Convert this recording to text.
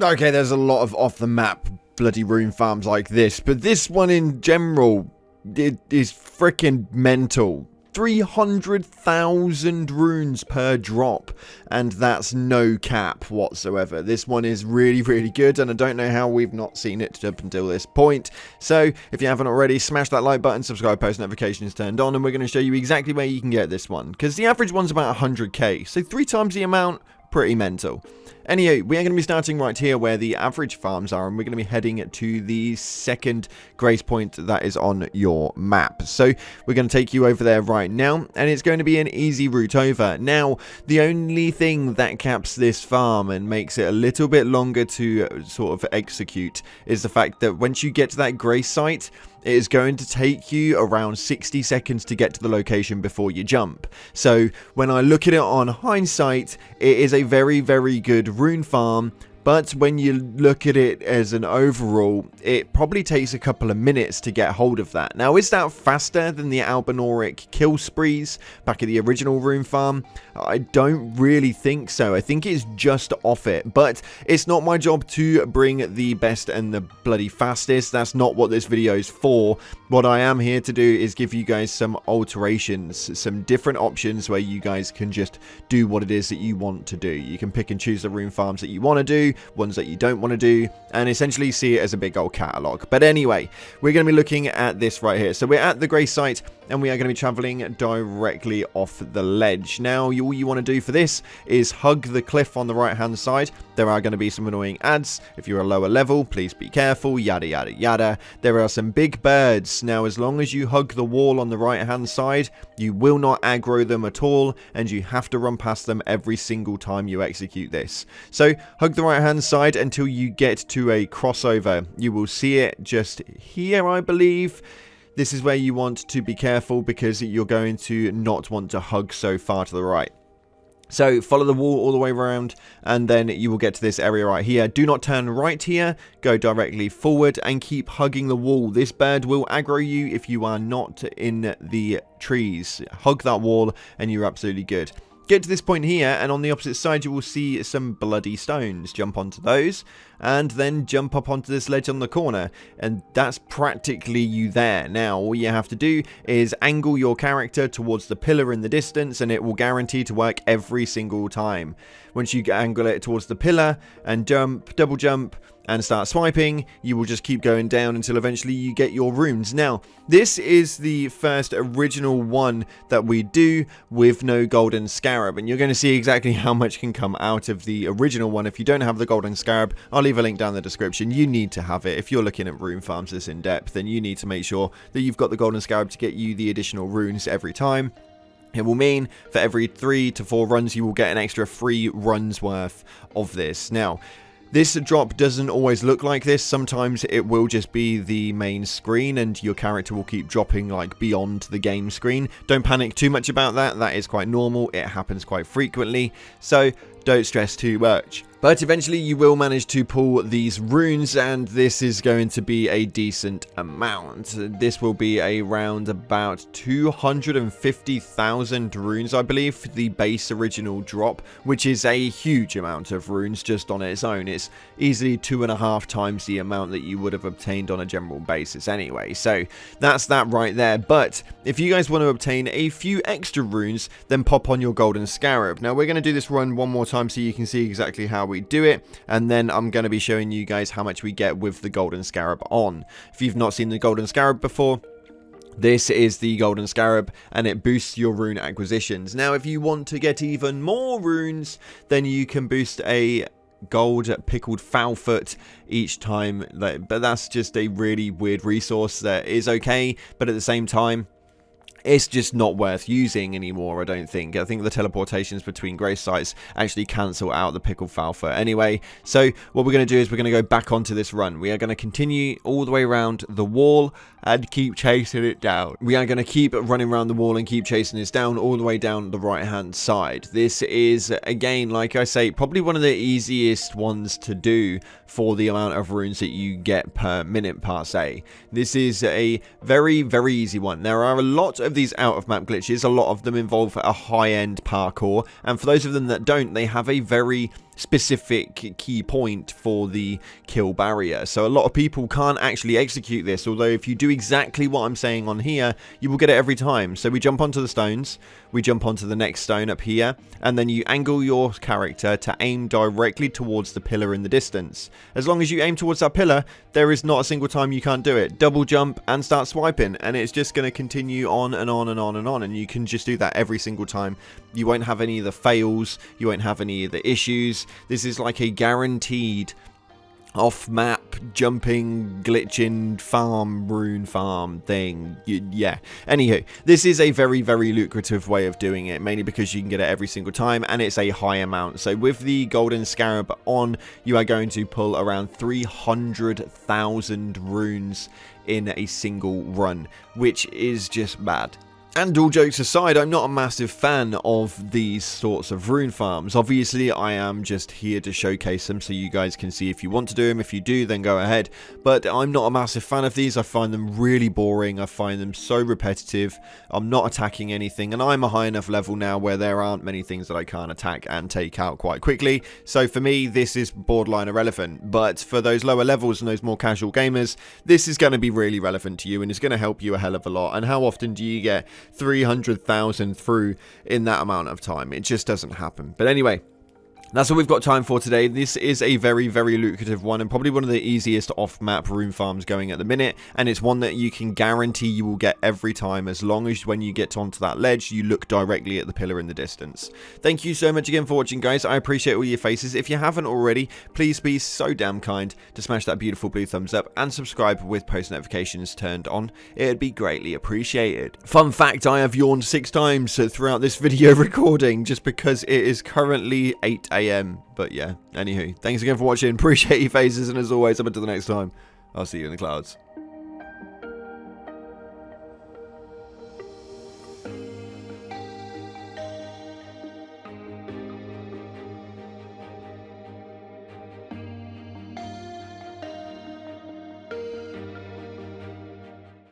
Okay, there's a lot of off-the-map bloody rune farms like this, but this one in general, it is freaking mental. 300,000 runes per drop, and that's no cap whatsoever. This one is really, really good, and I don't know how we've not seen it up until this point. So, if you haven't already, smash that like button, subscribe, post notifications turned on, and we're going to show you exactly where you can get this one, because the average one's about 100k, so 3 times the amount, pretty mental. Anyway, we are going to be starting right here where the average farms are, and we're going to be heading to the second grace point that is on your map. So we're going to take you over there right now, and it's going to be an easy route over. Now, the only thing that caps this farm and makes it a little bit longer to sort of execute is the fact that once you get to that grace site, it is going to take you around 60 seconds to get to the location before you jump. So when I look at it on hindsight, it is a very, very good rune farm. But when you look at it as an overall, it probably takes a couple of minutes to get hold of that. Now, is that faster than the Albinauric kill sprees back at the original rune farm? I don't really think so. I think it's just off it. But it's not my job to bring the best and the bloody fastest. That's not what this video is for. What I am here to do is give you guys some alterations, some different options where you guys can just do what it is that you want to do. You can pick and choose the rune farms that you want to do, ones that you don't want to do, and essentially see it as a big old catalog. But anyway, we're going to be looking at this right here. So we're at the grace site, and we are going to be traveling directly off the ledge. Now, all you want to do for this is hug the cliff on the right hand side. There are going to be some annoying ads. If you're a lower level, please be careful, yada yada yada. There are some big birds. Now, as long as you hug the wall on the right hand side, you will not aggro them at all, and you have to run past them every single time you execute this. So hug the right hand side until you get to a crossover. You will see it just here, I believe. This is where you want to be careful because you're going to not want to hug so far to the right. So follow the wall all the way around, and then you will get to this area right here. Do not turn right here, go directly forward and keep hugging the wall. This bird will aggro you if you are not in the trees. Hug that wall and you're absolutely good. Get to this point here, and on the opposite side you will see some bloody stones. Jump onto those, and then jump up onto this ledge on the corner, and that's practically you there. Now, all you have to do is angle your character towards the pillar in the distance, and it will guarantee to work every single time. Once you angle it towards the pillar and jump, double jump, and start swiping, you will just keep going down until eventually you get your runes. Now, this is the first original one that we do with no golden scarab, and you're going to see exactly how much can come out of the original one. If you don't have the golden scarab, I'll leave a link down in the description. You need to have it. If you're looking at rune farms this in depth, then you need to make sure that you've got the golden scarab to get you the additional runes every time. It will mean for every 3 to 4 runs you will get an extra 3 runs worth of this. Now, this drop doesn't always look like this. Sometimes it will just be the main screen and your character will keep dropping like beyond the game screen. Don't panic too much about that. That is quite normal. It happens quite frequently. So don't stress too much. But eventually you will manage to pull these runes, and this is going to be a decent amount. This will be around about 250,000 runes, I believe, for the base original drop, which is a huge amount of runes just on its own. It's easily 2.5 times the amount that you would have obtained on a general basis anyway. So that's that right there. But if you guys want to obtain a few extra runes, then pop on your golden scarab. Now we're going to do this run one more time so you can see exactly how we do it, and then I'm going to be showing you guys how much we get with the golden scarab on. If you've not seen the golden scarab before, this is the golden scarab, and it boosts your rune acquisitions. Now if you want to get even more runes, then you can boost a gold pickled foul foot each time, but that's just a really weird resource that is okay, but at the same time it's just not worth using anymore, I don't think. I think the teleportations between grace sites actually cancel out the pickled foul foot anyway. So what we're going to do is we're going to go back onto this run. We are going to continue all the way around the wall and keep chasing it down. We are going to keep running around the wall and keep chasing this down all the way down the right hand side. This is, again, like I say, probably one of the easiest ones to do for the amount of runes that you get per minute per se. This is a very, very easy one. There are a lot of these out of map glitches. A lot of them involve a high end parkour, and for those of them that don't, they have a very specific key point for the kill barrier. So a lot of people can't actually execute this, although if you do exactly what I'm saying on here, you will get it every time. So we jump onto the stones, we jump onto the next stone up here, and then you angle your character to aim directly towards the pillar in the distance. As long as you aim towards that pillar, there is not a single time you can't do it. Double jump and start swiping, and it's just going to continue on and on and on and on, and you can just do that every single time. You won't have any of the fails, you won't have any of the issues. This is like a guaranteed off-map jumping, glitching rune farm thing. Yeah. Anywho, this is a very, very lucrative way of doing it, mainly because you can get it every single time, and it's a high amount. So with the golden scarab on, you are going to pull around 300,000 runes in a single run, which is just bad. And all jokes aside, I'm not a massive fan of these sorts of rune farms. Obviously, I am just here to showcase them so you guys can see if you want to do them. If you do, then go ahead. But I'm not a massive fan of these. I find them really boring. I find them so repetitive. I'm not attacking anything, and I'm a high enough level now where there aren't many things that I can't attack and take out quite quickly. So for me, this is borderline irrelevant. But for those lower levels and those more casual gamers, this is going to be really relevant to you, and it's going to help you a hell of a lot. And how often do you get 300,000 through in that amount of time? It just doesn't happen. But anyway, that's all we've got time for today. This is a very, very lucrative one, and probably one of the easiest off-map rune farms going at the minute, and it's one that you can guarantee you will get every time, as long as when you get onto that ledge, you look directly at the pillar in the distance. Thank you so much again for watching, guys. I appreciate all your faces. If you haven't already, please be so damn kind to smash that beautiful blue thumbs up and subscribe with post notifications turned on. It'd be greatly appreciated. Fun fact, I have yawned 6 times throughout this video recording, just because it is currently 8 AM. But yeah, anywho, thanks again for watching. Appreciate your faces, and as always, up until the next time, I'll see you in the clouds.